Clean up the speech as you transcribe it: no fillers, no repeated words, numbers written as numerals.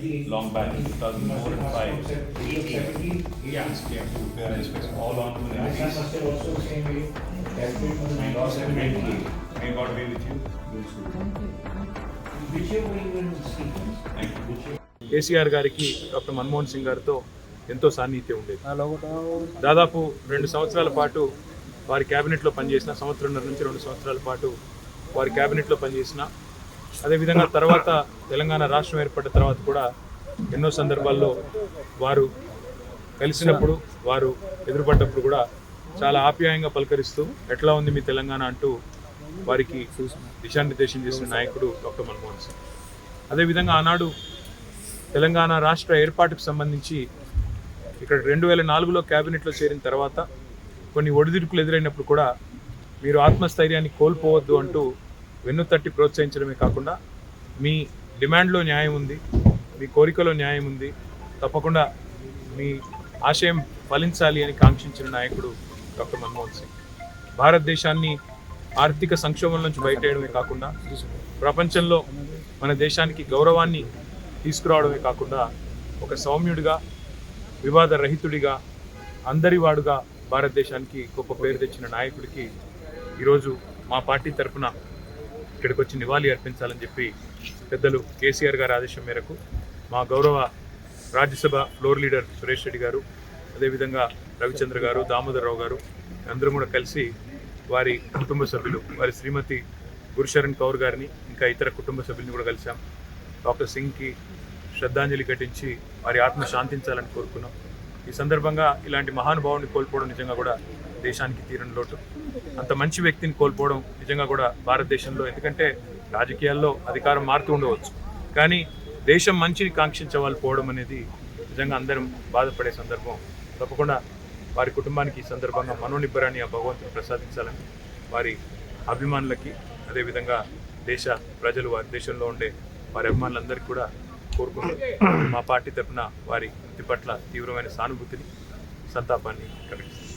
long back in 2004 and 5. Yeah. Came to various places, all on to the My son MPs. must have also the same way. Calculate for the 1970. May God be with you. Whichever you will sequence. Thank you. Whichever. KCR గారికి doctor Manmohan Singh గారితో ఎంతో సాన్నిహిత్యం ఉండేది. దాదాపు 2 సంవత్సరాల పాటు వారి క్యాబినెట్లో పనిచేసిన, సంవత్సరంన్నర నుంచి 2 సంవత్సరాల పాటు వారి క్యాబినెట్లో పనిచేసిన, అదేవిధంగా తర్వాత తెలంగాణ రాష్ట్రం ఏర్పడిన తర్వాత కూడా ఎన్నో సందర్భాల్లో వారు కలిసినప్పుడు, వారు ఎదురుపడ్డప్పుడు కూడా చాలా ఆప్యాయంగా పలకరిస్తూ ఎట్లా ఉంది మీ తెలంగాణ అంటూ వారికి దిశానిర్దేశం చేసిన నాయకుడు డాక్టర్ మన్మోహన్ సింగ్. అదేవిధంగా ఆనాడు తెలంగాణ రాష్ట్ర ఏర్పాటుకు సంబంధించి ఇక్కడ 2004లో క్యాబినెట్లో చేరిన తర్వాత కొన్ని ఒడిదుడుకులు ఎదురైనప్పుడు కూడా మీరు ఆత్మస్థైర్యాన్ని కోల్పోవద్దు అంటూ వెన్నుతట్టి ప్రోత్సహించడమే కాకుండా మీ డిమాండ్లో న్యాయం ఉంది, మీ కోరికలో న్యాయం ఉంది, తప్పకుండా మీ ఆశయం ఫలించాలి అని కాంక్షించిన నాయకుడు డాక్టర్ మన్మోహన్ సింగ్. భారతదేశాన్ని ఆర్థిక సంక్షోభం నుంచి బయటేయడమే కాకుండా ప్రపంచంలో మన దేశానికి గౌరవాన్ని తీసుకురావడమే కాకుండా ఒక సౌమ్యుడిగా, వివాద రహితుడిగా, అందరివాడుగా భారతదేశానికి గొప్ప పేరు తెచ్చిన నాయకుడికి ఈరోజు మా పార్టీ తరఫున ఇక్కడికి వచ్చి నివాళి అర్పించాలని చెప్పి పెద్దలు కేసీఆర్ గారి ఆదేశం మేరకు మా గౌరవ రాజ్యసభ ఫ్లోర్ లీడర్ సురేష్ రెడ్డి గారు, అదేవిధంగా రవిచంద్ర గారు, దామోదరరావు గారు అందరం కూడా కలిసి వారి కుటుంబ సభ్యులు, వారి శ్రీమతి గురుశరణ్ కౌర్ గారిని, ఇంకా ఇతర కుటుంబ సభ్యుల్ని కూడా కలిసాం. డాక్టర్ సింగ్కి శ్రద్ధాంజలి ఘటించి వారి ఆత్మ శాంతించాలని కోరుకున్నాం. ఈ సందర్భంగా ఇలాంటి మహానుభావుని కోల్పోవడం నిజంగా కూడా దేశానికి తీరని లోటు. అంత మంచి వ్యక్తిని కోల్పోవడం నిజంగా కూడా భారతదేశంలో, ఎందుకంటే రాజకీయాల్లో అధికారం మారుతూ ఉండవచ్చు, కానీ దేశం మంచిని కాంక్షించే వాళ్ళు పోవడం అనేది నిజంగా అందరం బాధపడే సందర్భం. తప్పకుండా వారి కుటుంబానికి ఈ సందర్భంగా మనోనిబ్బరాన్ని ఆ భగవంతుని ప్రసాదించాలని వారి అభిమానులకి, అదేవిధంగా దేశ ప్రజలు, వారి దేశంలో ఉండే వారి అభిమానులందరికీ కూడా కోరుకుంటూ మా పార్టీ తరఫున వారి మృతి పట్ల తీవ్రమైన సానుభూతిని, సంతాపాన్ని కలిగిస్తుంది.